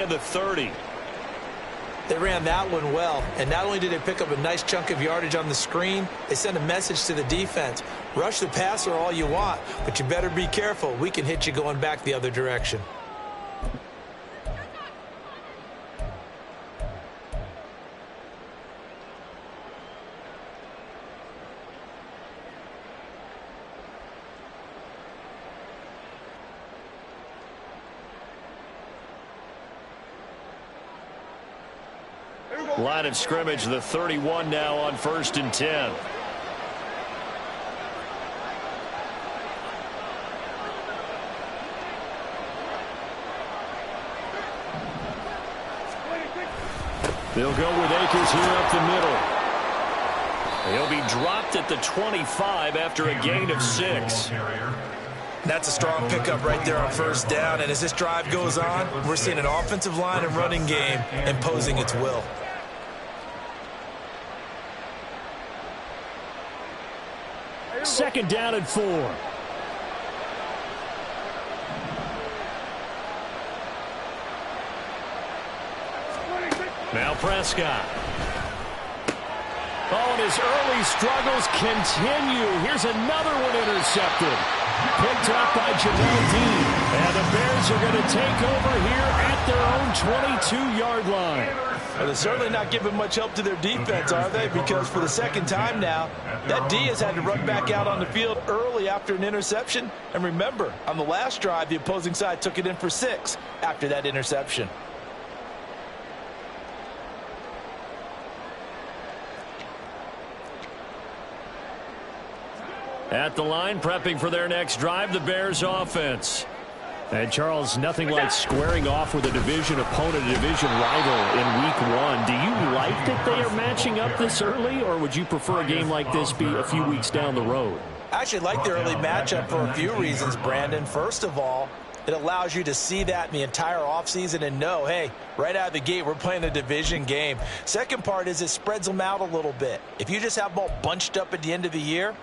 of the 30. They ran that one well, and not only did they pick up a nice chunk of yardage on the screen, they sent a message to the defense. Rush the passer all you want, but you better be careful. We can hit you going back the other direction. Line of scrimmage, the 31 now on 1st and 10. They'll go with Akers here up the middle. He'll be dropped at the 25 after a gain of 6. That's a strong pickup right there on 1st down, and as this drive goes on, we're seeing an offensive line and running game imposing its will. Second down and 4. Now Prescott. Oh, and his early struggles continue. Here's another one intercepted. Picked up by Jamel Dean. And the Bears are going to take over here at their own 22-yard line. Well, they're certainly not giving much help to their defense, are they? Because for the second time now, that D has had to run back out on the field early after an interception. And remember, on the last drive, the opposing side took it in for 6 after that interception. At the line, prepping for their next drive, the Bears offense. And, Charles, nothing like squaring off with a division opponent, a division rival in Week 1. Do you like that they are matching up this early, or would you prefer a game like this be a few weeks down the road? I actually like the early matchup for a few reasons, Brandon. First of all, it allows you to see that in the entire offseason and know, hey, right out of the gate, we're playing a division game. Second part is it spreads them out a little bit. If you just have them all bunched up at the end of the year,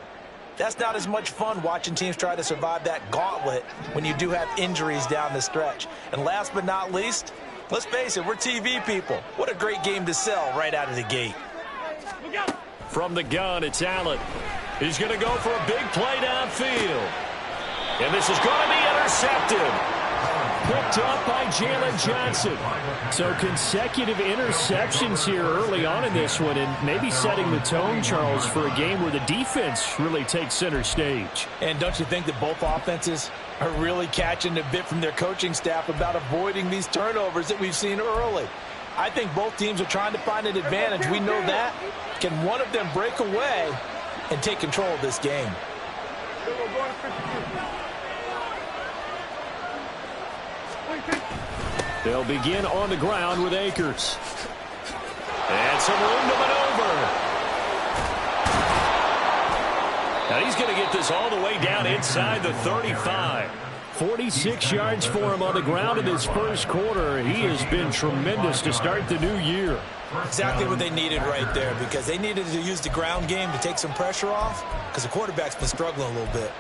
that's not as much fun watching teams try to survive that gauntlet when you do have injuries down the stretch. And last but not least, let's face it, we're TV people. What a great game to sell right out of the gate. From the gun, it's Allen. He's going to go for a big play downfield. And this is going to be intercepted. Picked up by Jalen Johnson. So consecutive interceptions here early on in this one, and maybe setting the tone, Charles, for a game where the defense really takes center stage. And don't you think that both offenses are really catching a bit from their coaching staff about avoiding these turnovers that we've seen early? I think both teams are trying to find an advantage. We know that. Can one of them break away and take control of this game? They'll begin on the ground with Akers. And some room to maneuver. Now he's going to get this all the way down inside the 35. 46 yards for him on the ground in his first quarter. He has been tremendous to start the new year. Exactly what they needed right there, because they needed to use the ground game to take some pressure off, because the quarterback's been struggling a little bit.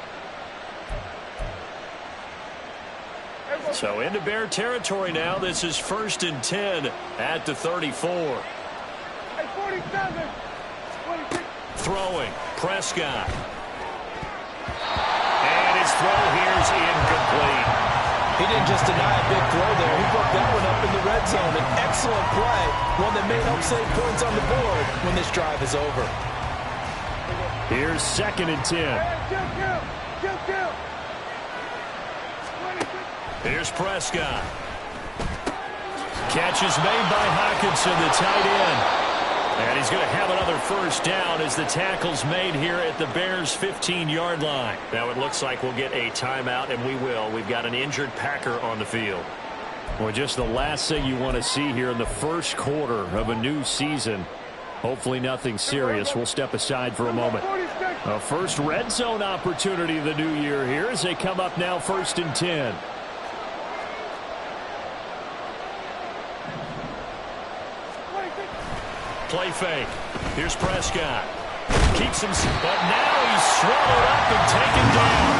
So into Bear territory now. This is 1st and 10 at the 34. Throwing, Prescott. And his throw here is incomplete. He didn't just deny a big throw there. He broke that one up in the red zone. An excellent play, one that may help save points on the board when this drive is over. Here's 2nd and 10. Here's Prescott. Catch is made by Hockenson, the tight end. And he's going to have another first down as the tackle's made here at the Bears' 15-yard line. Now it looks like we'll get a timeout, and we will. We've got an injured Packer on the field. Well, just the last thing you want to see here in the first quarter of a new season. Hopefully nothing serious. We'll step aside for a moment. A first red zone opportunity of the new year here as they come up now 1st and 10. Play fake. Here's Prescott. Keeps him, but now he's swallowed up and taken down.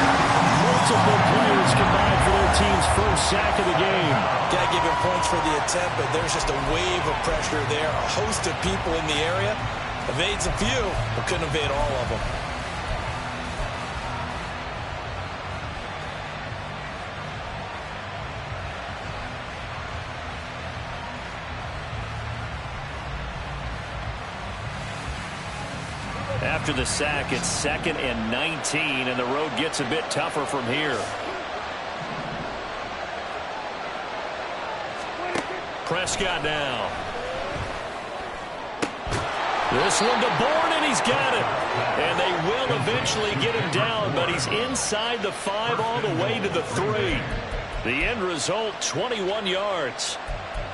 Multiple players combined for their team's first sack of the game. Got to give him points for the attempt, but there's just a wave of pressure there. A host of people in the area. Evades a few, but couldn't evade all of them. After the sack, it's 2nd and 19, and the road gets a bit tougher from here. Prescott now. This one to Bourne, and he's got it. And they will eventually get him down, but he's inside the 5 all the way to the 3. The end result, 21 yards.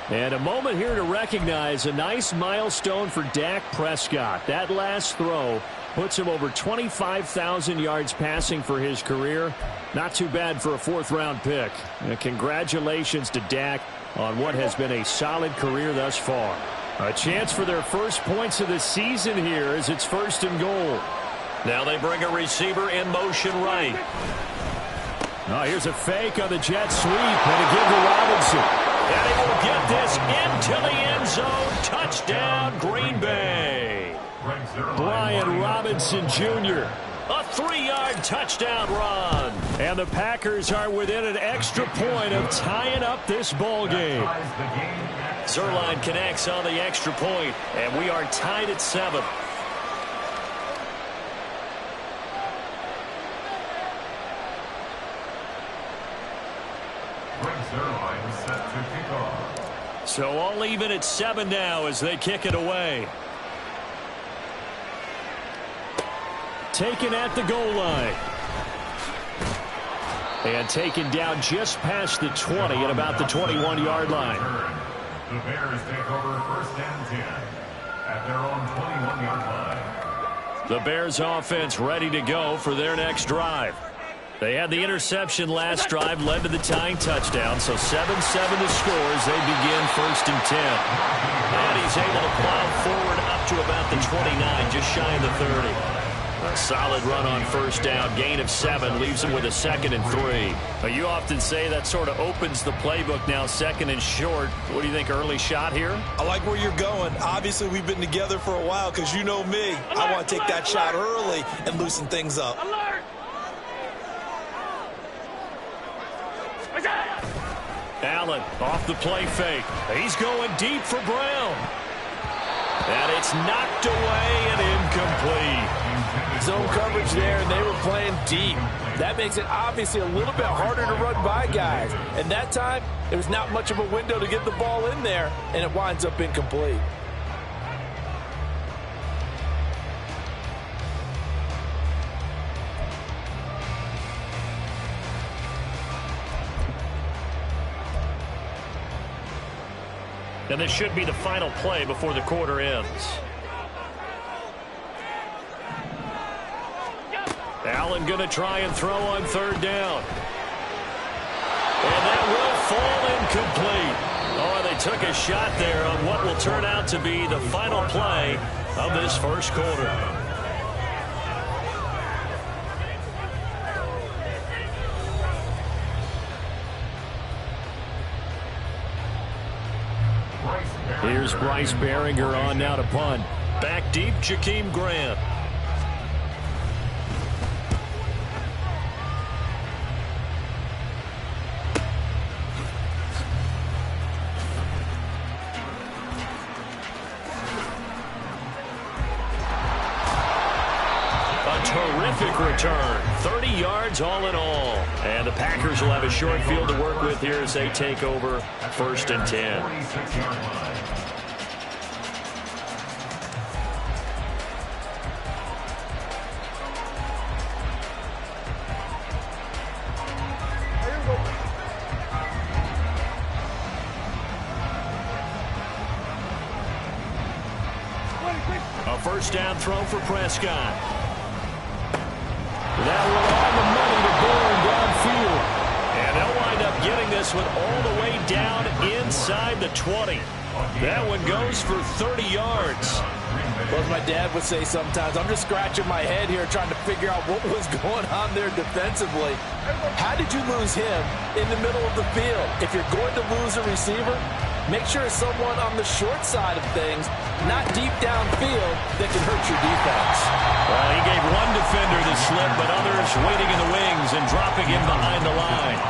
And a moment here to recognize a nice milestone for Dak Prescott. That last throw puts him over 25,000 yards passing for his career. Not too bad for a 4th-round pick. And congratulations to Dak on what has been a solid career thus far. A chance for their first points of the season here as it's 1st and goal. Now they bring a receiver in motion right. Oh, here's a fake on the jet sweep and a give to Robinson. And he will get this into the end zone. Touchdown, Green Bay. Brian Robinson Jr. A 3-yard touchdown run. And the Packers are within an extra point of tying up this ball game. Zuerlein connects on the extra point, and we are tied at 7. So all even at 7 now as they kick it away. Taken at the goal line. And taken down just past the 20 at about the 21-yard line. The Bears take over 1st and 10 at their own 21-yard line. The Bears offense ready to go for their next drive. They had the interception last drive, led to the tying touchdown, so 7-7 to score as they begin 1st and 10. And he's able to plow forward up to about the 29, just shy of the 30. A solid run on 1st down, gain of 7, leaves him with a 2nd and 3. But you often say that sort of opens the playbook now, 2nd and short. What do you think, early shot here? I like where you're going. Obviously, we've been together for a while because you know me. I want to take that shot early and loosen things up. Allen off the play fake. He's going deep for Brown. And it's knocked away and incomplete. Zone coverage there, and they were playing deep. That makes it obviously a little bit harder to run by guys. And that time, it was not much of a window to get the ball in there, and it winds up incomplete. And this should be the final play before the quarter ends. Allen going to try and throw on 3rd down. And that will fall incomplete. Oh, they took a shot there on what will turn out to be the final play of this 1st quarter. Here's Bryce Baringer on now to punt. Back deep, Jakeem Grant. A terrific return. 30 yards all in all. And the Packers will have a short field to work with here as they take over 1st and 10. A 1st down throw for Prescott. That one on the money to Bourne downfield. And they'll wind up getting this one all the way down inside the 20. That one goes for 30 yards. Well, as my dad would say sometimes, I'm just scratching my head here trying to figure out what was going on there defensively. How did you lose him in the middle of the field? If you're going to lose a receiver, make sure it's someone on the short side of things, not deep downfield, that can hurt your defense. Well, he gave one defender the slip, but others waiting in the wings and dropping him behind the line.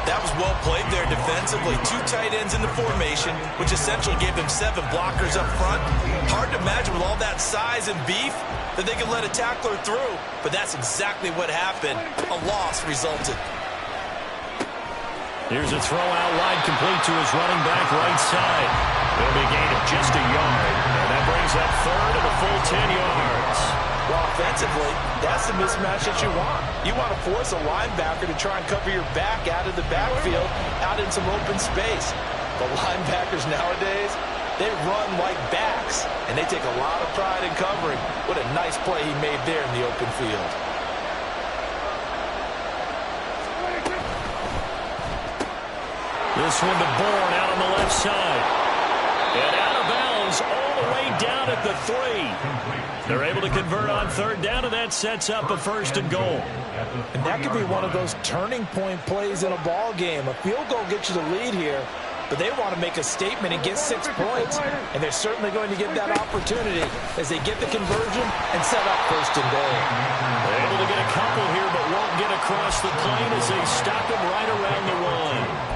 That was well played there defensively. 2 tight ends in the formation, which essentially gave him 7 blockers up front. Hard to imagine with all that size and beef that they could let a tackler through, but that's exactly what happened. A loss resulted. Here's a throw out wide, complete to his running back right side. It'll be a gain of just a yard, and that brings up third and a full 10 yards. Well, offensively, that's the mismatch that you want. You want to force a linebacker to try and cover your back out of the backfield, out in some open space. The linebackers nowadays, they run like backs, and they take a lot of pride in covering. What a nice play he made there in the open field. This one to Bourne out on the left side. And out of bounds all the way down at the 3. They're able to convert on third down, and that sets up a 1st and goal. And that could be one of those turning point plays in a ball game. A field goal gets you the lead here, but they want to make a statement and get 6 points, and they're certainly going to get that opportunity as they get the conversion and set up 1st and goal. They're able to get a couple here, but won't get across the plane as they stop him right around the 1.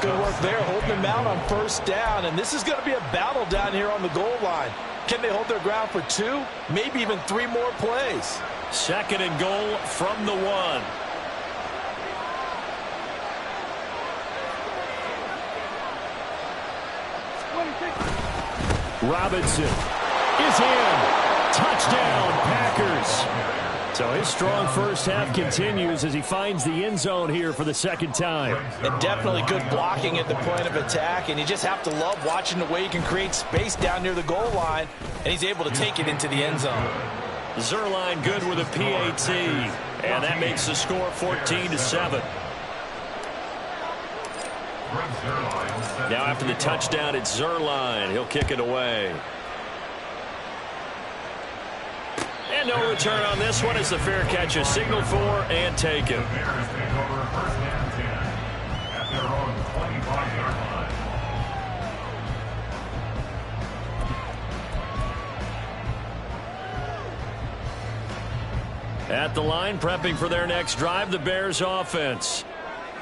Good work there, holding them out on 1st down, and this is going to be a battle down here on the goal line. Can they hold their ground for 2, maybe even 3 more plays? 2nd and goal from the 1. Robinson is in. Touchdown, Packers. So his strong first half continues as he finds the end zone here for the 2nd time. And definitely good blocking at the point of attack, and you just have to love watching the way he can create space down near the goal line, and he's able to take it into the end zone. Zuerlein good with a PAT, and that makes the score 14-7. Now after the touchdown, it's Zuerlein. He'll kick it away. And no return on this one as the fair catch is signaled for and taken. The Bears take over 1st and 10 at their own 25-yard line. At the line, prepping for their next drive, the Bears offense.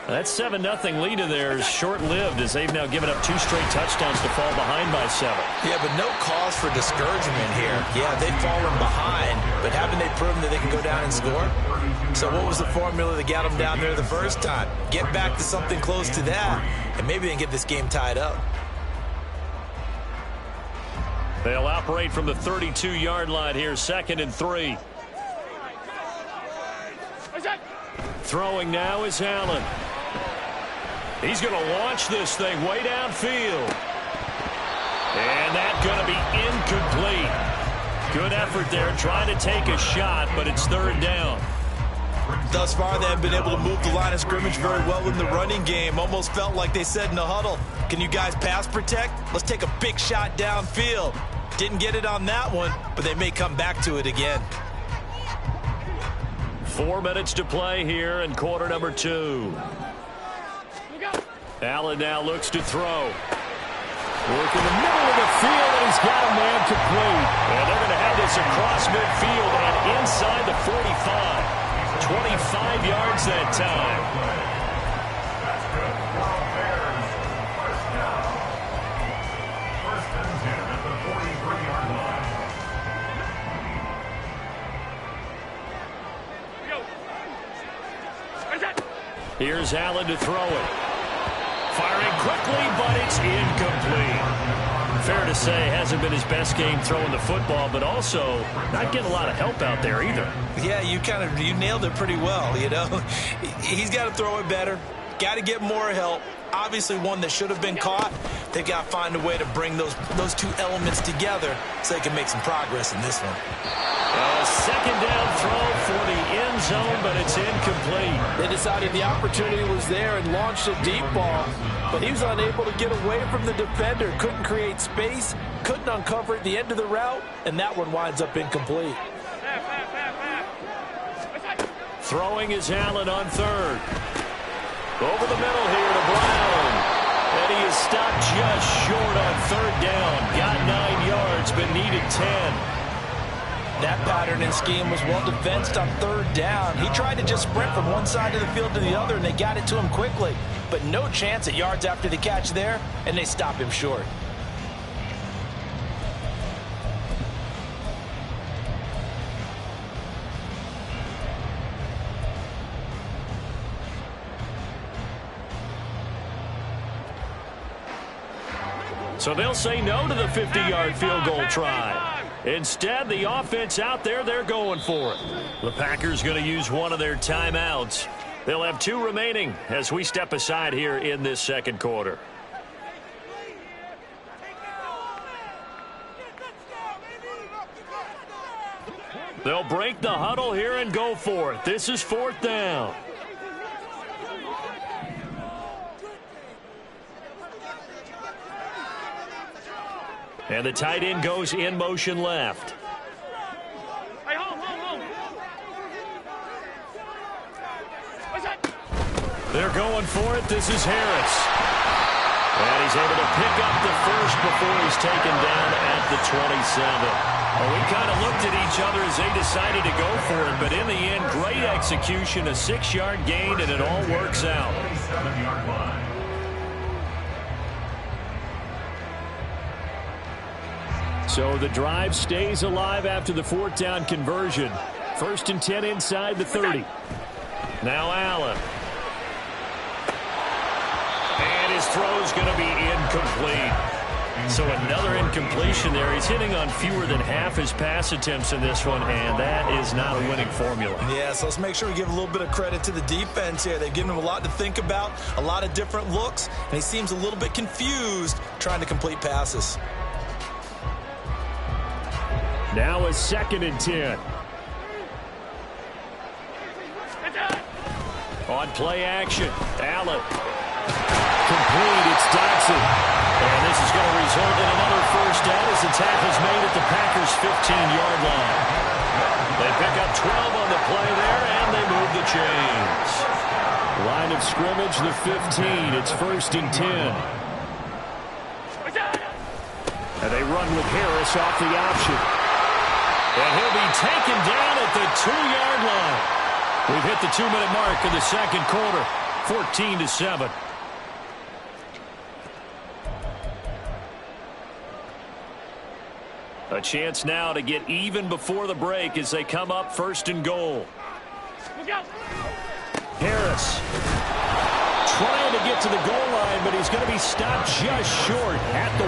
That 7-0 lead of theirs short-lived as they've now given up 2 straight touchdowns to fall behind by 7. Yeah, but no cause for discouragement here. Yeah, they've fallen behind, but haven't they proven that they can go down and score? So what was the formula that got them down there the first time? Get back to something close to that, and maybe they can get this game tied up. They'll operate from the 32-yard line here, 2nd and 3. Throwing now is Allen. He's going to launch this thing way downfield. And that's going to be incomplete. Good effort there trying to take a shot, but it's 3rd down. Thus far, they have been able to move the line of scrimmage very well in the running game. Almost felt like they said in the huddle, can you guys pass protect? Let's take a big shot downfield. Didn't get it on that one, but they may come back to it again. 4 minutes to play here in quarter number 2. Allen now looks to throw. Work in the middle of the field, and he's got a man complete. And they're going to have this across midfield and inside the 45. 25 yards that time. That's good for the Bears. 1st down. 1st and 10 at the 43-yard line. Here's Allen to throw it. Firing quickly, but it's incomplete. Fair to say, hasn't been his best game throwing the football, but also not getting a lot of help out there either. Yeah, you nailed it pretty well, you know. He's got to throw it better. Got to get more help. Obviously one that should have been caught, They got to find a way to bring those two elements together so they can make some progress in this one. A second down throw for the end zone, but it's incomplete. They decided the opportunity was there and launched a deep ball, but he was unable to get away from the defender. Couldn't create space, couldn't uncover at the end of the route, and that one winds up incomplete. Throwing is Allen on third. Over the middle here to Brown. And he is stopped just short on third down. Got 9 yards, but needed 10. That pattern and scheme was well defensed on third down. He tried to just sprint from one side of the field to the other, and they got it to him quickly. But no chance at yards after the catch there, and they stop him short. So they'll say no to the 50-yard field goal try. Instead, the offense out there, they're going for it. The Packers going to use one of their timeouts. They'll have 2 remaining as we step aside here in this second quarter. They'll break the huddle here and go for it. This is 4th down. And the tight end goes in motion left. They're going for it. This is Harris. And he's able to pick up the first before he's taken down at the 27. Well, we kind of looked at each other as they decided to go for it, but in the end, great execution, a 6-yard gain, and it all works out. 27-yard line. So the drive stays alive after the 4th down conversion. 1st and 10 inside the 30. Now Allen. And his throw's going to be incomplete. So another incompletion there. He's hitting on fewer than half his pass attempts in this one, and that is not a winning formula. Yeah, so let's make sure we give a little bit of credit to the defense here. They've given him a lot to think about, a lot of different looks, and he seems a little bit confused trying to complete passes. Now a 2nd and 10. On play action, Allen. Complete, it's Dodson. And this is going to result in another first down as the tackle's made at the Packers' 15-yard line. They pick up 12 on the play there, and they move the chains. Line of scrimmage, the 15. It's 1st and 10. And they run with Harris off the option. And he'll be taken down at the 2-yard line. We've hit the 2-minute mark in the second quarter. 14-7. A chance now to get even before the break as they come up 1st and goal. Harris trying to get to the goal line, but he's going to be stopped just short at the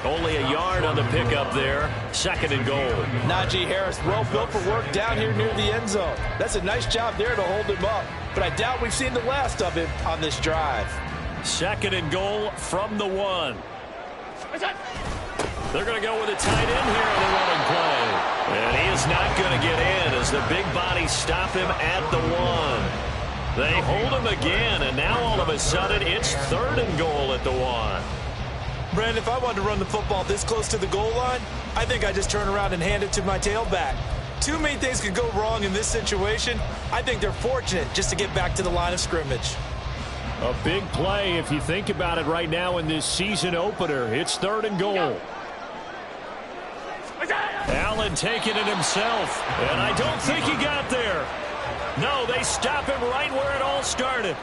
1. Only a yard on the pickup there. 2nd and goal. Najee Harris, well built for work down here near the end zone. That's a nice job there to hold him up. But I doubt we've seen the last of him on this drive. 2nd and goal from the 1. They're going to go with a tight end here on the running play. And he is not going to get in as the big bodies stop him at the 1. They hold him again, and now all of a sudden it's 3rd and goal at the 1. Brandon, if I wanted to run the football this close to the goal line, I think I just turn around and hand it to my tailback. Too many things could go wrong in this situation. I think they're fortunate just to get back to the line of scrimmage. A big play if you think about it right now in this season opener. It's 3rd and goal. Allen taking it himself, and I don't think he got there. No, they stop him right where it all started.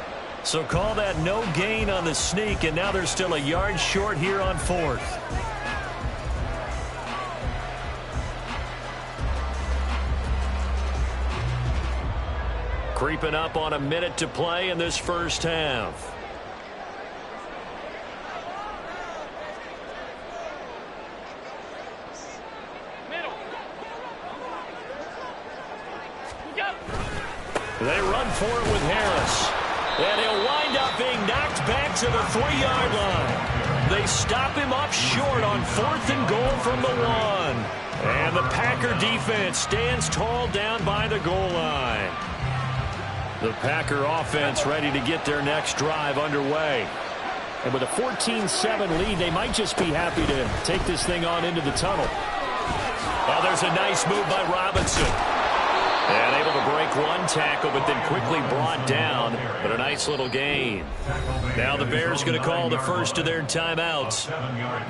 So call that no gain on the sneak, and now they're still a yard short here on 4th. Creeping up on a minute to play in this first half. They run for it with Harris. And he'll wind up being knocked back to the 3-yard line. they stop him up short on 4th and goal from the 1. And the Packer defense stands tall down by the goal line. The Packer offense ready to get their next drive underway. And with a 14-7 lead, they might just be happy to take this thing on into the tunnel. Oh, there's a nice move by Robinson. And able to break one tackle, but then quickly brought down. But a nice little gain. Now the Bears going to call the first of their timeouts,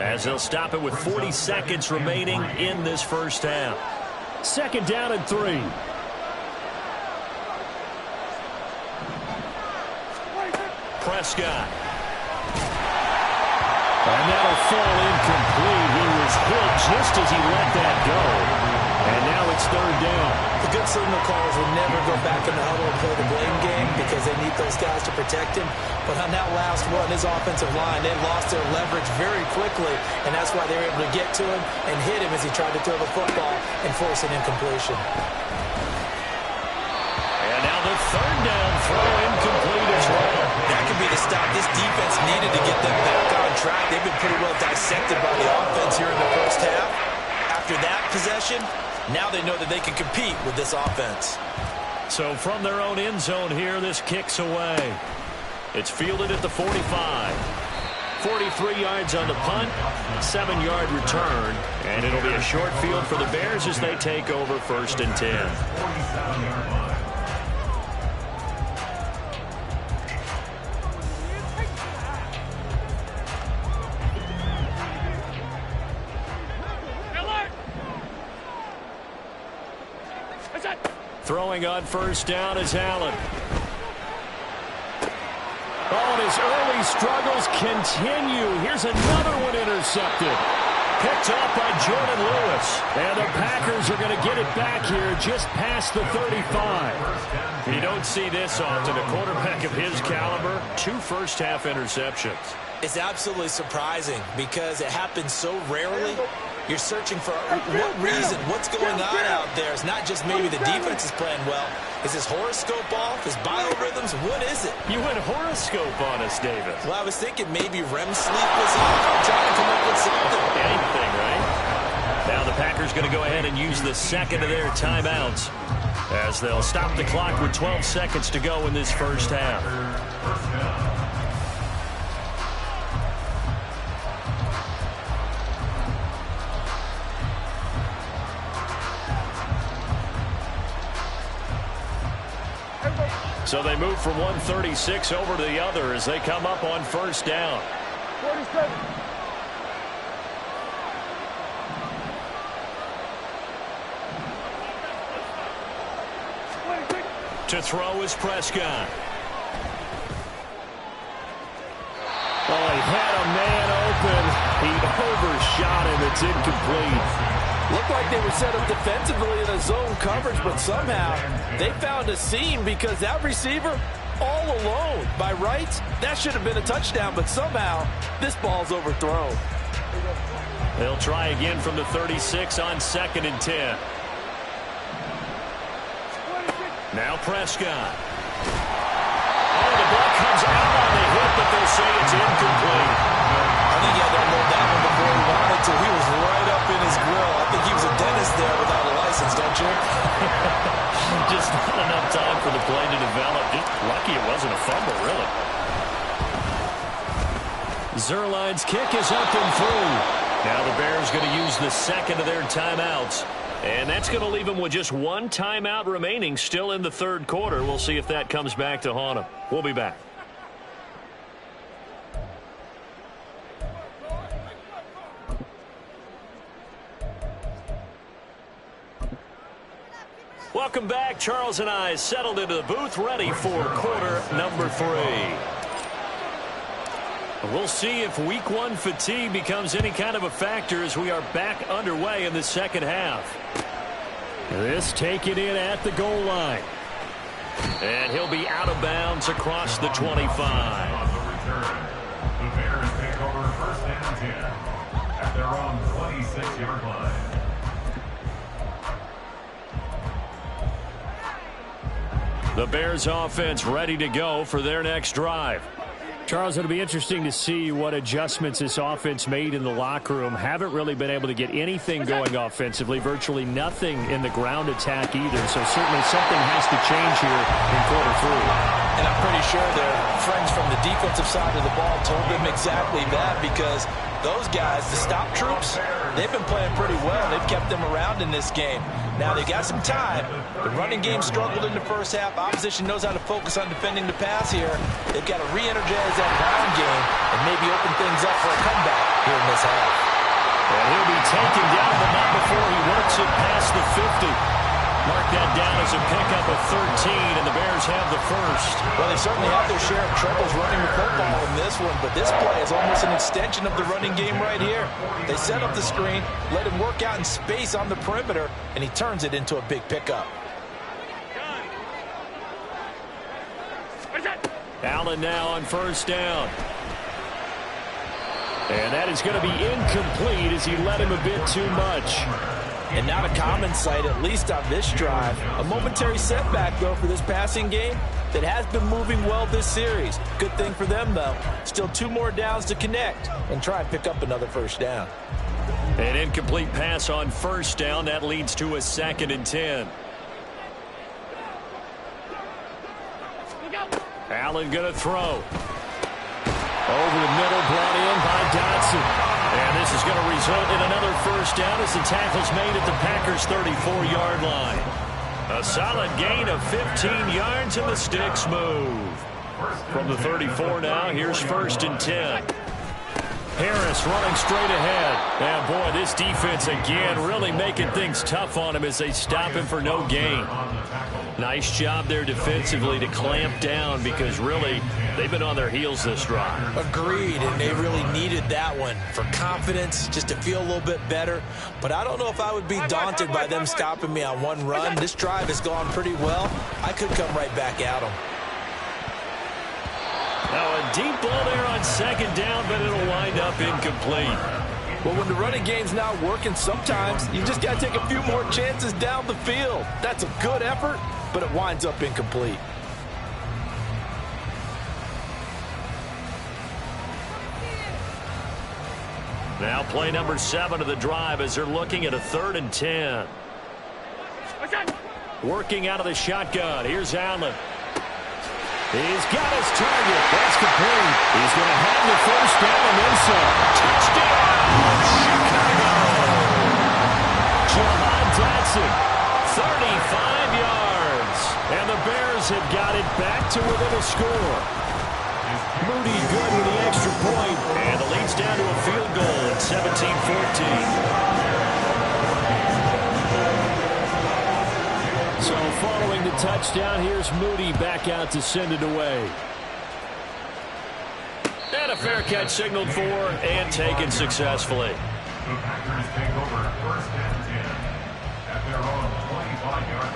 as they'll stop it with 40 seconds remaining in this first half. 2nd down and 3. Prescott. And that'll fall incomplete. He was hit just as he let that go. And now it's 3rd down. The good signal callers will never go back in the huddle and play the blame game because they need those guys to protect him. But on that last one, his offensive line, they lost their leverage very quickly, and that's why they were able to get to him and hit him as he tried to throw the football and force an incompletion. And now the 3rd down throw incomplete as well. That could be the stop this defense needed to get them back on track. They've been pretty well dissected by the offense here in the first half. After that possession, now they know that they can compete with this offense. So from their own end zone here, this kicks away. It's fielded at the 45. 43 yards on the punt, 7-yard return, and it'll be a short field for the Bears as they take over 1st and 10. 47-yard line. Throwing on 1st down is Allen. Oh, and his early struggles continue. Here's another one intercepted. Picked off by Jordan Lewis. And the Packers are going to get it back here just past the 35. You don't see this often. A quarterback of his caliber, 2 first-half interceptions. It's absolutely surprising because it happens so rarely. You're searching for what reason, what's going on out there. It's not just maybe the defense is playing well. Is his horoscope off? His biorhythms? What is it? You went horoscope on us, David. Well, I was thinking maybe REM sleep was off. I'm trying to come up with something. Anything, right? Now the Packers going to go ahead and use the 2nd of their timeouts as they'll stop the clock with 12 seconds to go in this first half. So they move from 136 over to the other as they come up on 1st down. 47. To throw is Prescott. Oh, he had a man open. He overshot him. It's incomplete. Looked like they were set up defensively in a zone coverage, but somehow they found a seam because that receiver all alone. By rights, that should have been a touchdown, but somehow this ball's overthrown. They'll try again from the 36 on 2nd and 10. Now Prescott. Oh, the ball comes out on the hit, but they'll say it's incomplete. I think he had to unload that one before he wanted to. He was right up in his grill. I think he was a dentist there without a license, don't you? Just not enough time for the play to develop. Just lucky it wasn't a fumble, really. Zuerlein's kick is up and through. Now the Bears going to use the 2nd of their timeouts. And that's going to leave them with just 1 timeout remaining still in the 3rd quarter. We'll see if that comes back to haunt them. We'll be back. Welcome back. Charles and I settled into the booth ready for quarter number 3. We'll see if week 1 fatigue becomes any kind of a factor as we are back underway in the 2nd half. This taken in at the goal line. And he'll be out of bounds across the 25. On the return, the Bears take over 1st and 10 at their own 26-yard line. The Bears offense ready to go for their next drive. Charles, it'll be interesting to see what adjustments this offense made in the locker room. Haven't really been able to get anything going offensively, virtually nothing in the ground attack either. So certainly something has to change here in quarter three. And I'm pretty sure their friends from the defensive side of the ball told them exactly that, because those guys, the stop troops, they've been playing pretty well. They've kept them around in this game. Now, they got some time. The running game struggled in the first half. Opposition knows how to focus on defending the pass here. They've got to re-energize that ground game and maybe open things up for a comeback here in this half. And he'll be taken down, but not before he works it past the 50. Mark that down as a pickup of 13, and the Bears have the first. Well, they certainly have their share of troubles running the football in this one, but this play is almost an extension of the running game right here. They set up the screen, let him work out in space on the perimeter, and he turns it into a big pickup. Allen now on first down. And that is going to be incomplete as he led him a bit too much. And not a common sight, at least on this drive. A momentary setback, though, for this passing game that has been moving well this series. Good thing for them, though. Still 2 more downs to connect and try and pick up another first down. An incomplete pass on first down. That leads to a 2nd and 10. Allen going to throw. Over the middle, brought in by Dotson. And this is going to result in another first down as the tackle's made at the Packers' 34-yard line. A solid gain of 15 yards and the sticks move. From the 34 now, here's 1st and 10. Harris running straight ahead. And boy, this defense again really making things tough on him as they stop him for no gain. Nice job there defensively to clamp down, because really they've been on their heels this drive. Agreed, and they really needed that one for confidence, just to feel a little bit better. But I don't know if I would be daunted by them stopping me on one run. This drive has gone pretty well. I could come right back at them. Now a deep ball there on 2nd down, but it'll wind up incomplete. Well, when the running game's not working, sometimes you just got to take a few more chances down the field. That's a good effort, but it winds up incomplete. Now play number 7 of the drive as they're looking at a 3rd and 10. Working out of the shotgun. Here's Allen. He's got his target. That's complete. He's going to have the first down and then some. Touchdown, Chicago! Jahan Dotson, 35 yards. And the Bears have got it back to within a score. Moody good with the extra point. And the lead's down to a field goal at 17-14. So following the touchdown, here's Moody back out to send it away. And a fair catch signaled for and taken successfully. The Packers take over 1st and 10 at their own 25-yard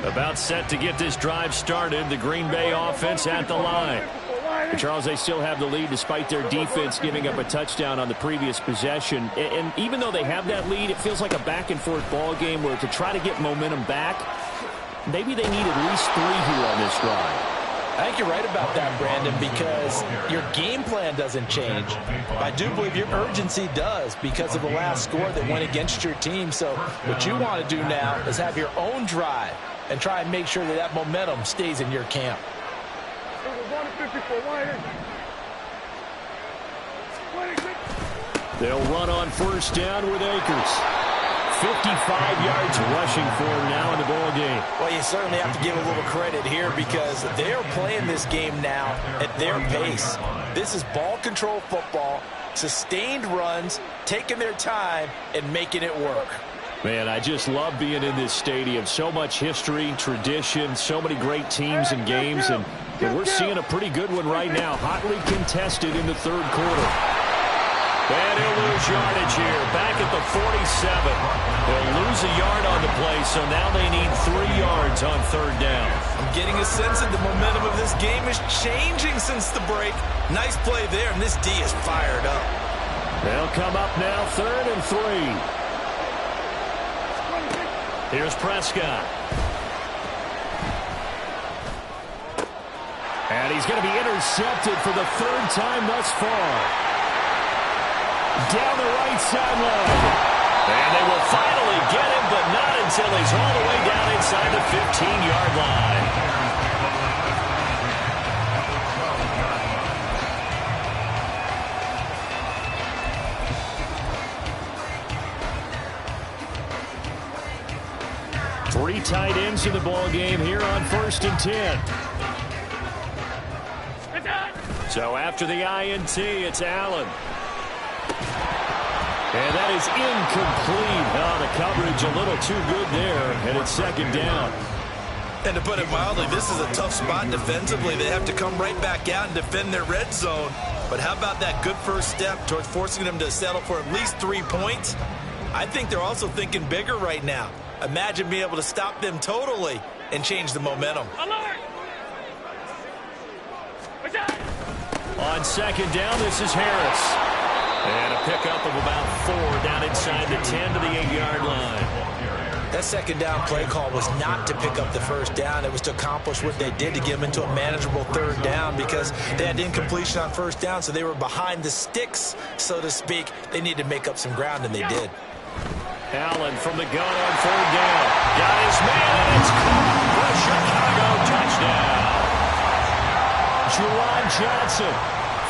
line. About set to get this drive started. The Green Bay offense at the line. Charles, they still have the lead despite their defense giving up a touchdown on the previous possession. And even though they have that lead, it feels like a back-and-forth ball game where to try to get momentum back, maybe they need at least 3 here on this drive. I think you're right about that, Brandon, because your game plan doesn't change. I do believe your urgency does because of the last score that went against your team. So what you want to do now is have your own drive and try and make sure that that momentum stays in your camp. They'll run on first down with Akers. 55 yards rushing for him now in the ball game. Well, you certainly have to give a little credit here because they are playing this game now at their pace. This is ball control football, sustained runs, taking their time, and making it work. Man, I just love being in this stadium. So much history, tradition, so many great teams and games, and we're seeing a pretty good one right now. Hotly contested in the 3rd quarter. And he'll lose yardage here. Back at the 47. They'll lose a yard on the play, so now they need 3 yards on 3rd down. I'm getting a sense that the momentum of this game is changing since the break. Nice play there, and this D is fired up. They'll come up now 3rd and 3. Here's Prescott. And he's going to be intercepted for the third time thus far. Down the right sideline. And they will finally get him, but not until he's all the way down inside the 15-yard line. Three tight ends in the ball game here on 1st and 10. So after the INT, it's Allen. And that is incomplete. Oh, the coverage a little too good there, and it's 2nd down. And to put it mildly, this is a tough spot defensively. They have to come right back out and defend their red zone. But how about that good first step towards forcing them to settle for at least 3 points? I think they're also thinking bigger right now. Imagine being able to stop them totally and change the momentum. On 2nd down, this is Harris. And a pickup of about 4 down inside the 10 to the 8-yard line. That 2nd down play call was not to pick up the 1st down. It was to accomplish what they did to get them into a manageable 3rd down because they had incompletion on 1st down, so they were behind the sticks, so to speak. They needed to make up some ground, and they did. Allen from the gun on 3rd down. Got his man, and it's caught for a Chicago touchdown. Juwan Johnson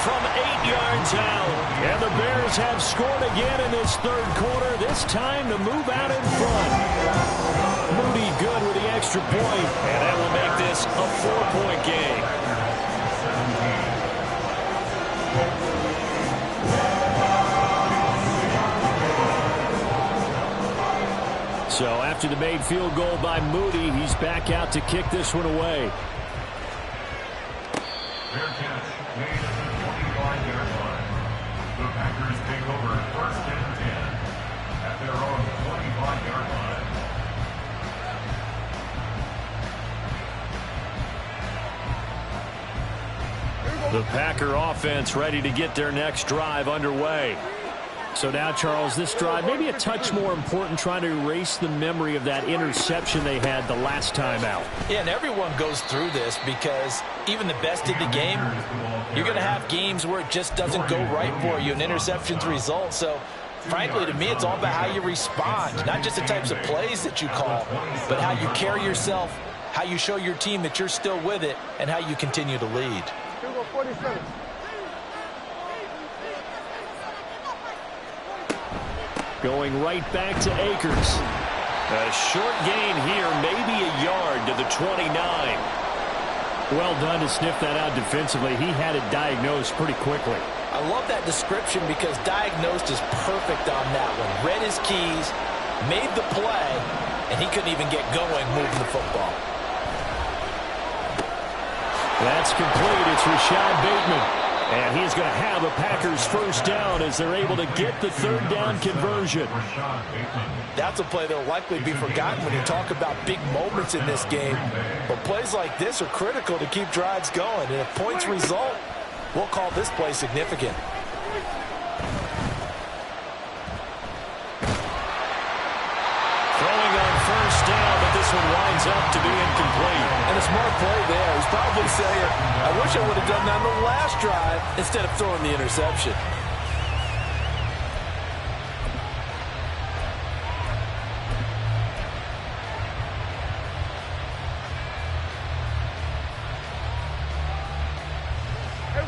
from 8 yards out. And the Bears have scored again in this 3rd quarter, this time to move out in front. Moody good with the extra point, and that will make this a 4-point game. So after the made field goal by Moody, he's back out to kick this one away. Fair catch made at the 25-yard line. The Packers take over 1st and 10 at their own 25-yard line. The Packer offense ready to get their next drive underway. So now, Charles, this drive maybe a touch more important, trying to erase the memory of that interception they had the last time out. Yeah, and everyone goes through this because even the best in the game, you're going to have games where it just doesn't go right for you, and interceptions result. So, frankly, to me, it's all about how you respond, not just the types of plays that you call, but how you carry yourself, how you show your team that you're still with it, and how you continue to lead. Going right back to Akers. A short gain here, maybe a yard to the 29. Well done to sniff that out defensively. He had it diagnosed pretty quickly. I love that description because diagnosed is perfect on that one. Read his keys, made the play, and he couldn't even get going moving the football. That's complete. It's Rashad Bateman. And he's going to have a Packers 1st down as they're able to get the 3rd down conversion. That's a play that will likely be forgotten when you talk about big moments in this game. But plays like this are critical to keep drives going. And if points result, we'll call this play significant. Throwing on 1st down, but this one winds up to be incomplete. And a smart play there. He's probably saying, I wish I would have done that on the last drive instead of throwing the interception.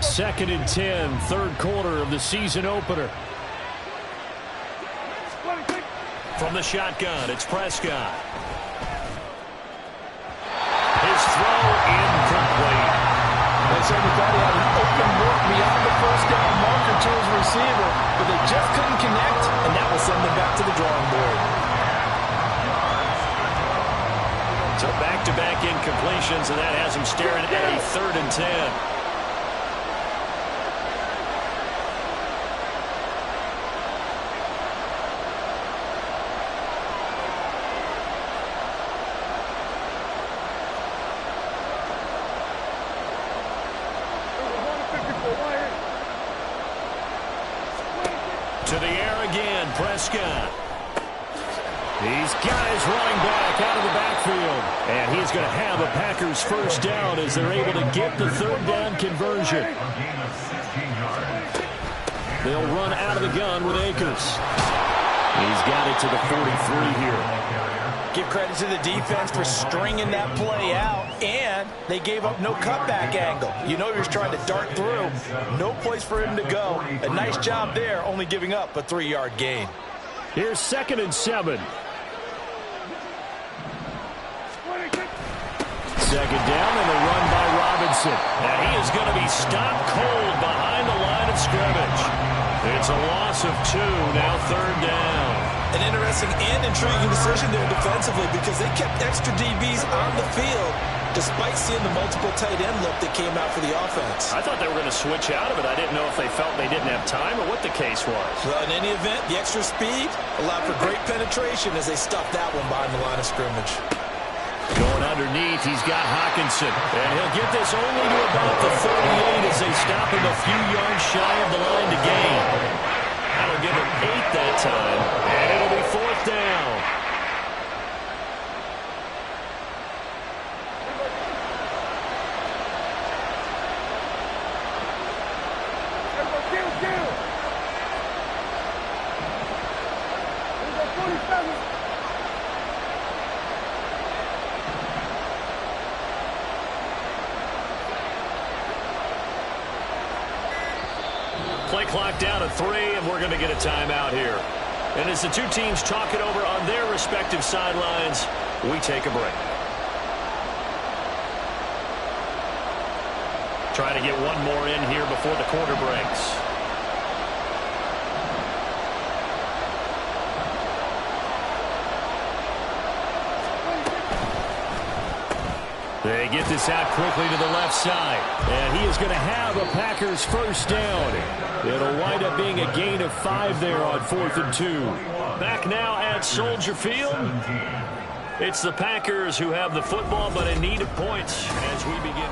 Second and 10, 3rd quarter of the season opener. From the shotgun, it's Prescott. His throw incomplete. They certainly thought he had an open look beyond the 1st down marker to his receiver, but they just couldn't connect, and that will send them back to the drawing board. So back-to-back incompletions, and that has him staring at a 3rd and 10. To the air again, Prescott. He's got his running back out of the backfield. And he's going to have a Packers first down as they're able to get the third down conversion. They'll run out of the gun with Akers. He's got it to the 43 here. Give credit to the defense for stringing that play out, and they gave up no cutback angle. You know you're trying to dart through. No place for him to go. A nice job there, only giving up a 3-yard gain. Here's 2nd and 7. Second down and a run by Robinson. And he is going to be stopped cold behind the line of scrimmage. It's a loss of 2, now 3rd down. An interesting and intriguing decision there defensively because they kept extra DBs on the field despite seeing the multiple tight end look that came out for the offense. I thought they were going to switch out of it. I didn't know if they felt they didn't have time or what the case was. Well, in any event, the extra speed allowed for great penetration as they stuffed that one behind the line of scrimmage. Going underneath, he's got Hockenson. And he'll get this only to about the 38 as they stop him a few yards shy of the line to gain. That'll give him 8 that time, and it'll be 4th down. Play clock down to 3, and we're going to get a timeout here. And as the two teams talk it over on their respective sidelines, we take a break. Try to get one more in here before the quarter breaks. They get this out quickly to the left side. And he is going to have a Packers first down. It'll wind up being a gain of 5 there on 4th and 2. Back now at Soldier Field. It's the Packers who have the football but in need of points as we begin.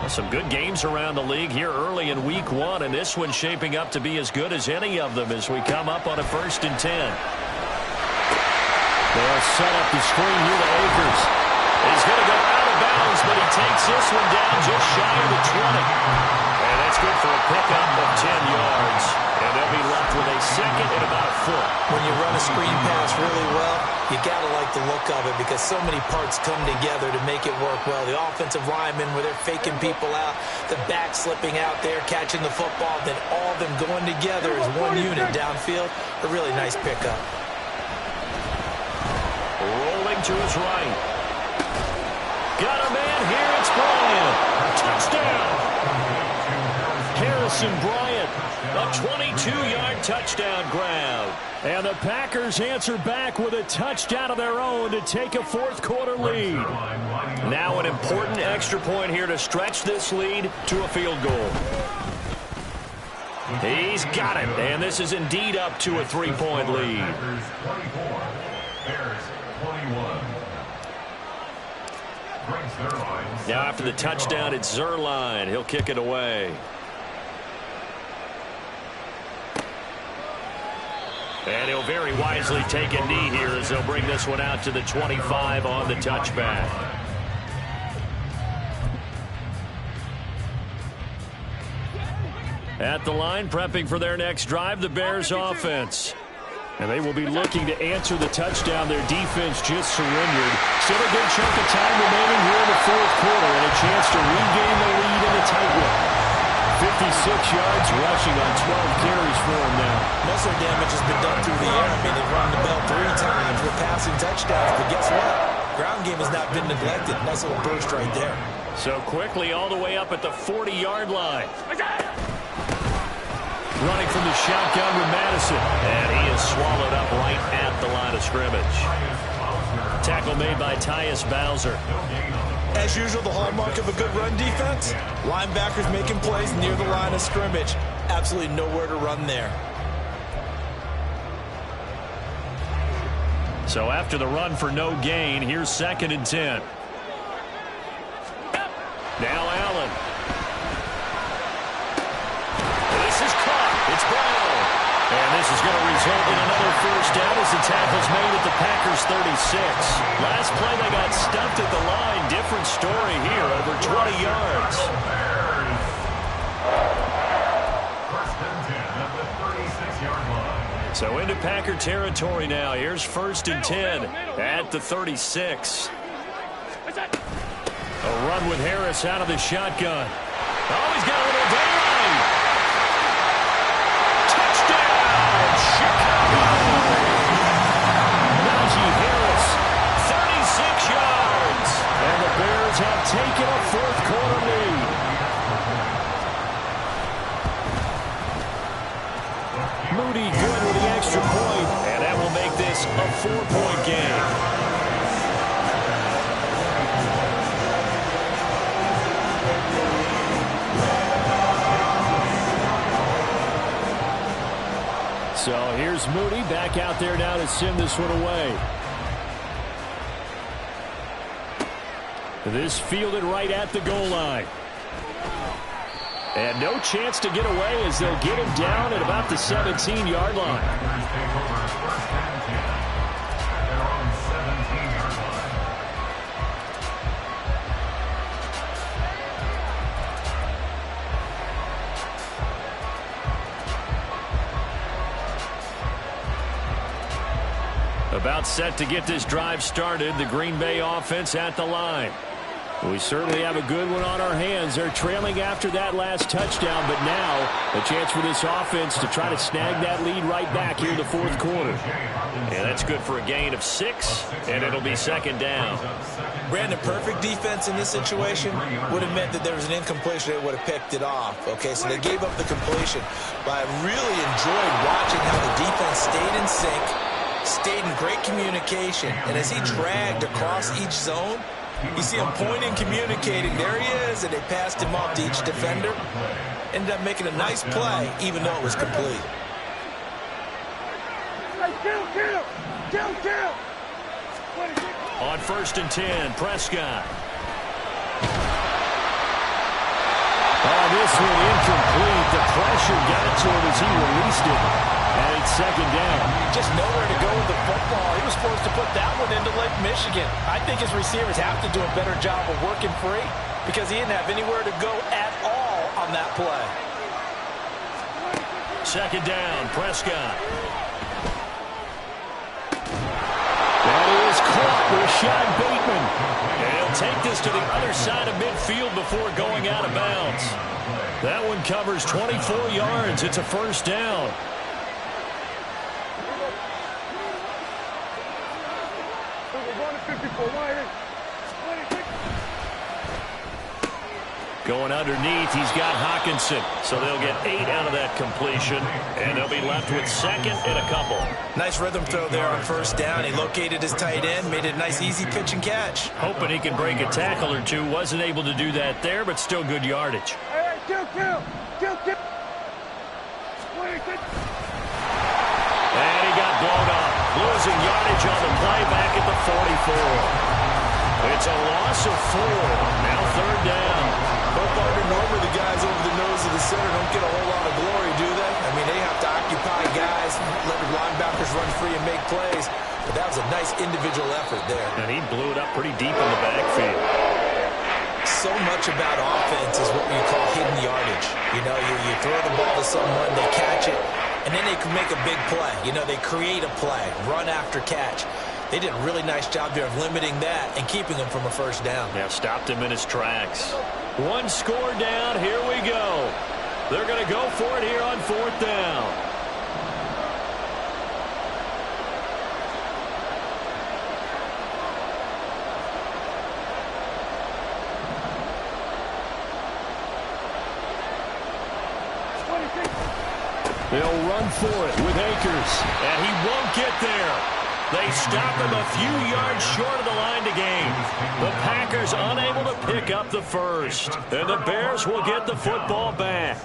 Some good games around the league here early in week 1, and this one's shaping up to be as good as any of them as we come up on a 1st and 10. They'll set up the screen here to Akers. He's going to go out of bounds, but he takes this one down just shy of the 20. And that's good for a pickup of 10 yards. And they'll be left with a 2nd and about a foot. When you run a screen pass really well, you got to like the look of it because so many parts come together to make it work well. The offensive linemen where they're faking people out, the back slipping out there, catching the football, then all of them going together as one unit downfield. A really nice pickup. Rolling to his right. Got a man here. It's Bryant. Touchdown. Harrison Bryant. A 22-yard touchdown grab. And the Packers answer back with a touchdown of their own to take a 4th quarter lead. Now an important extra point here to stretch this lead to a field goal. He's got it. And this is indeed up to a 3-point lead. Now after the touchdown, it's Zuerlein. He'll kick it away. And he'll very wisely take a knee here as they'll bring this one out to the 25 on the touchback. At the line, prepping for their next drive, the Bears offense. And they will be looking to answer the touchdown their defense just surrendered. Still a good chunk of time remaining here in the 4th quarter and a chance to regain the lead in the tightrope. 56 yards rushing on 12 carries for him now. Most of the damage has been done through the air. I mean, they've run the bell 3 times with passing touchdowns. But guess what? Ground game has not been neglected. Nice little burst right there. So quickly all the way up at the 40-yard line. Running from the shotgun with Madison. And he is swallowed up right at the line of scrimmage. Tackle made by Tyus Bowser. As usual, the hallmark of a good run defense, linebackers making plays near the line of scrimmage. Absolutely nowhere to run there. So after the run for no gain, here's 2nd and 10. Now Allen. This is caught. It's Brown. And this is going to result in another first down as the tackle's made at the Packers 36. Last play they got stuffed at the line. Different story here, over 20 yards. First and 10 at the 36-yard line. So into Packer territory now. Here's 1st and 10 at the 36. A run with Harris out of the shotgun. Oh, he's got a little daylight. Touchdown, Chicago. Najee Harris, 36 yards. And the Bears have taken a 4th quarter lead. Moody good with the extra point, and that will make this a 4-point game. So here's Moody back out there now to send this one away. This fielded right at the goal line. And no chance to get away as they'll get him down at about the 17-yard line. Packers take over 1st and 10 at their own 17-yard line. About set to get this drive started. The Green Bay offense at the line. We certainly have a good one on our hands. They're trailing after that last touchdown, but now a chance for this offense to try to snag that lead right back here in the 4th quarter. And that's good for a gain of 6, and it'll be 2nd down. Brandon, perfect defense in this situation would have meant that there was an incompletion that would have picked it off. Okay, so they gave up the completion. But I really enjoyed watching how the defense stayed in sync, stayed in great communication, and as he dragged across each zone, you see him pointing, communicating. There he is, and they passed him off to each defender. Ended up making a nice play, even though it was complete. On 1st and 10, Prescott. Oh, this one incomplete. The pressure got to him as he released it. And it's 2nd down. Just nowhere to go with the football. He was forced to put that one into Lake Michigan. I think his receivers have to do a better job of working free because he didn't have anywhere to go at all on that play. 2nd down, Prescott. That is caught, Rashad Bateman. And he'll take this to the other side of midfield before going out of bounds. That one covers 24 yards. It's a 1st down. Going underneath, he's got Hockenson. So they'll get 8 out of that completion, and they'll be left with 2nd and a couple. Nice rhythm throw there on 1st down. He located his tight end, made it a nice, easy pitch and catch. Hoping he can break a tackle or two. Wasn't able to do that there, but still good yardage. And he got blown up. Losing yardage on the play back at the 44. It's a loss of 4. Now 3rd down. Normally the guys over the nose of the center don't get a whole lot of glory, do they? I mean, they have to occupy guys, let the linebackers run free and make plays. But that was a nice individual effort there. And he blew it up pretty deep in the backfield. So much about offense is what we call hidden yardage. You know, you throw the ball to someone, they catch it, and then they can make a big play. You know, they create a play, run after catch. They did a really nice job there of limiting that and keeping him from a 1st down. Yeah, stopped him in his tracks. 1 score down. Here we go. They're going to go for it here on 4th down. They'll run for it with Akers, and he won't get there. They stop him a few yards short of the line to gain. The Packers unable to pick up the 1st. And the Bears will get the football back.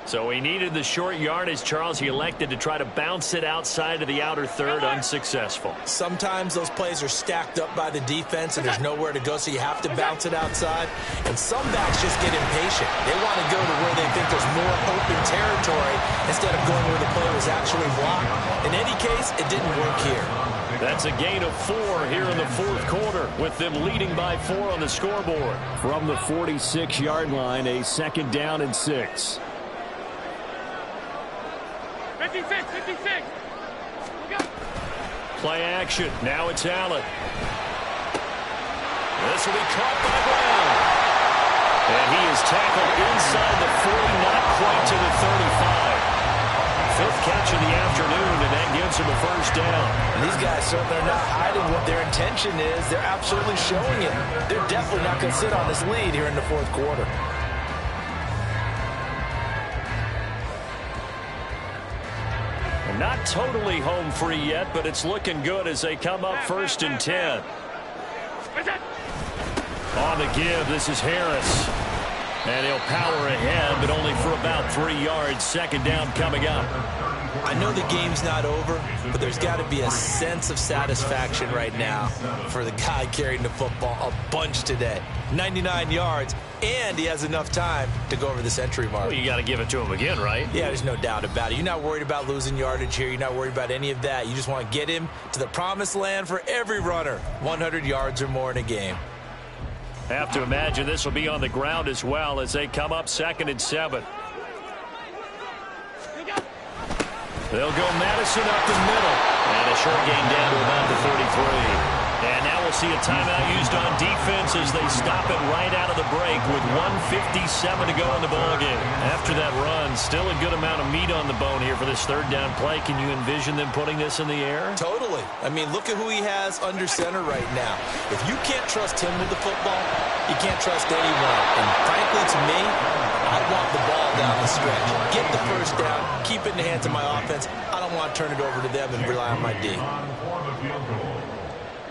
So he needed the short yardage, Charles. He elected to try to bounce it outside of the outer third, unsuccessful. Sometimes those plays are stacked up by the defense and there's nowhere to go, so you have to bounce it outside. And some backs just get impatient. They want to go to where they think there's more open territory instead of going where the play was actually blocked. In any case, it didn't work here. That's a gain of 4 here in the fourth quarter, with them leading by 4 on the scoreboard. From the 46-yard line, a 2nd down and 6. 56. Play action. Now it's Allen. This will be caught by Brown. And he is tackled inside the 40, not quite to the 35. 5th catch of the afternoon, and that gives him a first down. And these guys certainly are not hiding what their intention is. They're absolutely showing it. They're definitely not going to sit on this lead here in the fourth quarter. Not totally home free yet, but it's looking good as they come up 1st and 10. On the give, this is Harris. And he'll power ahead, but only for about 3 yards. 2nd down coming up. I know the game's not over, but there's got to be a sense of satisfaction right now for the guy carrying the football a bunch today. 99 yards, and he has enough time to go over the century mark. Well, you got to give it to him again, right? Yeah, there's no doubt about it. You're not worried about losing yardage here. You're not worried about any of that. You just want to get him to the promised land for every runner. 100 yards or more in a game. Have to imagine this will be on the ground as well as they come up 2nd and 7. They'll go Madison up the middle. And a short gain down to about the 33. And now we'll see a timeout used on defense as they stop it right out of the break with 1:57 to go in the ballgame. After that run, still a good amount of meat on the bone here for this 3rd down play. Can you envision them putting this in the air? Totally. I mean, look at who he has under center right now. If you can't trust him with the football, you can't trust anyone. And frankly, to me, I want the ball down the stretch. Get the first down, keep it in the hands of my offense. I don't want to turn it over to them and rely on my D.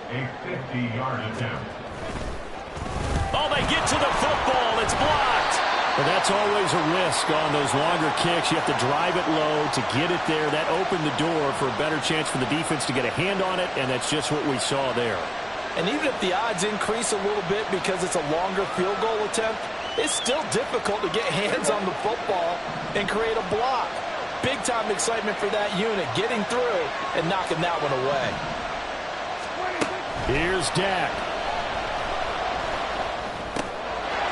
A 50-yard attempt. Oh, they get to the football. It's blocked. But that's always a risk on those longer kicks. You have to drive it low to get it there. That opened the door for a better chance for the defense to get a hand on it, and that's just what we saw there. And even if the odds increase a little bit because it's a longer field goal attempt, it's still difficult to get hands on the football and create a block. Big-time excitement for that unit, getting through and knocking that one away. Here's Dak.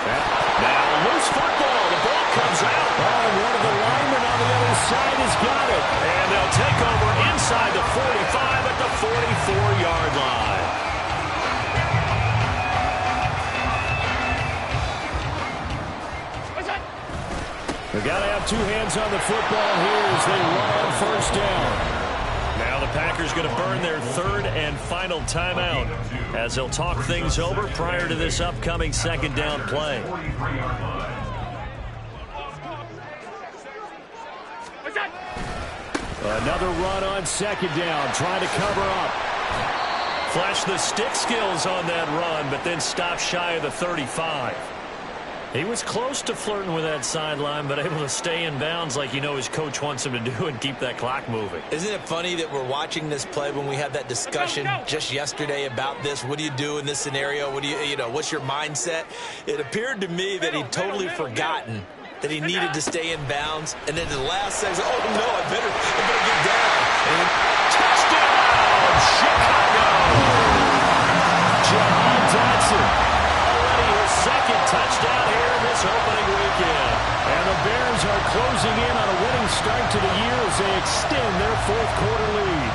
Now loose football. The ball comes out. Oh, and one of the linemen on the other side has got it. And they'll take over inside the 45 at the 44-yard line. They've got to have 2 hands on the football here as they run on 1st down. Now the Packers going to burn their 3rd and final timeout as they'll talk things over prior to this upcoming 2nd down play. Another run on 2nd down, trying to cover up. Flash the stick skills on that run, but then stop shy of the 35. He was close to flirting with that sideline, but able to stay in bounds like his coach wants him to do and keep that clock moving. Isn't it funny that we're watching this play when we had that discussion just yesterday about this? What do you do in this scenario? What do what's your mindset? It appeared to me that he'd totally forgotten that he needed to stay in bounds, and then the last second, oh no, I better get down. And touchdown, Chicago! Jahan Dotson. His 2nd touchdown here in this opening weekend. And the Bears are closing in on a winning start to the year as they extend their 4th quarter lead.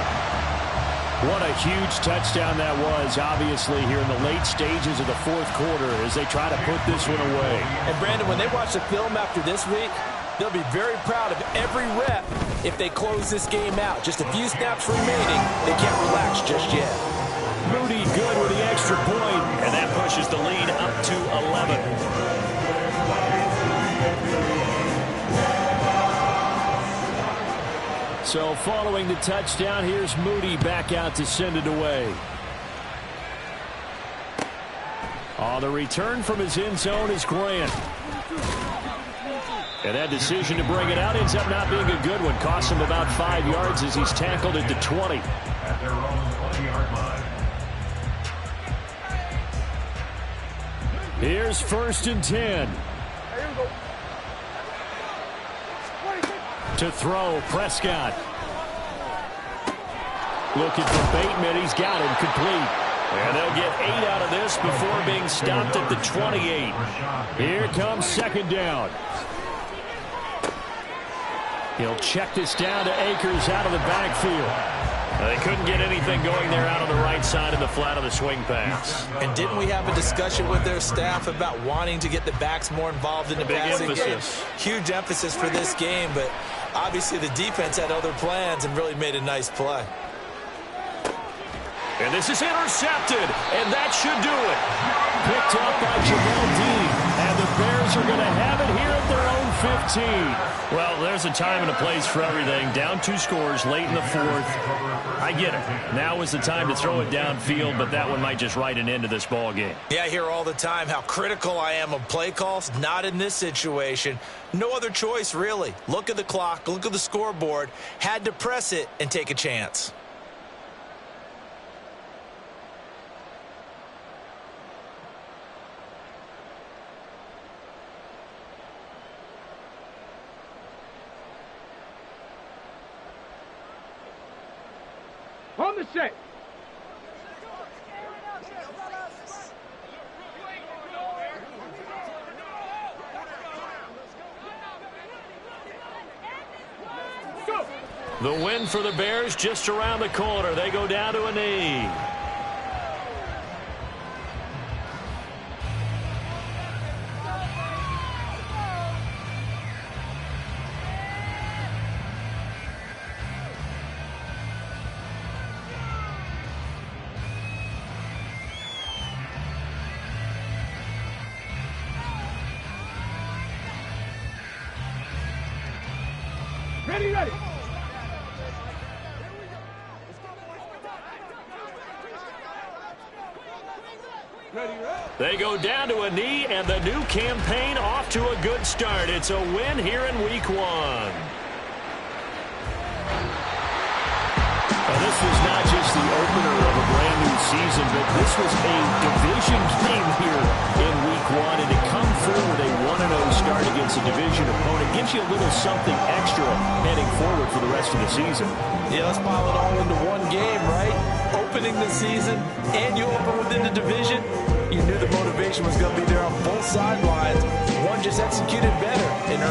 What a huge touchdown that was, obviously, here in the late stages of the 4th quarter as they try to put this one away. And, Brandon, when they watch the film after this week, they'll be very proud of every rep if they close this game out. Just a few snaps remaining. They can't relax just yet. Moody good with the extra point, and that pushes the lead up to 11. So following the touchdown, here's Moody back out to send it away. On the return from his end zone is Grant. And that decision to bring it out ends up not being a good one. Costs him about 5 yards as he's tackled at the 20. At their own 20-yard line. Here's 1st and 10. To throw, Prescott. Looking for Bateman. He's got him complete. And they'll get 8 out of this before being stopped at the 28. Here comes 2nd down. He'll check this down to Akers out of the backfield. They couldn't get anything going there out on the right side of the flat of the swing pass. And didn't we have a discussion with their staff about wanting to get the backs more involved in the passing game? Huge emphasis for this game, but obviously the defense had other plans and really made a nice play. And this is intercepted, and that should do it. Picked up by Jamel Dean, and the Bears are going to have it here at their own 15. Well, there's a time and a place for everything. Down 2 scores late in the 4th. I get it. Now is the time to throw it downfield, but that one might just write an end to this ball game. Yeah, I hear all the time how critical I am of play calls. Not in this situation. No other choice, really. Look at the clock, look at the scoreboard. Had to press it and take a chance. On the set. The win for the Bears just around the corner. They go down to a knee. Ready, ready. They go down to a knee, and the new campaign off to a good start. It's a win here in Week 1. Now, this was not just the opener of a brand-new season, but this was a division game here in Week 1, and to come through with a 1-0 start against a division opponent gives you a little something extra heading forward for the rest of the season. Yeah, let's pile it all into one game, right? Opening the season, and you open within the division. You knew the motivation was going to be there on both sidelines. One just executed better and earned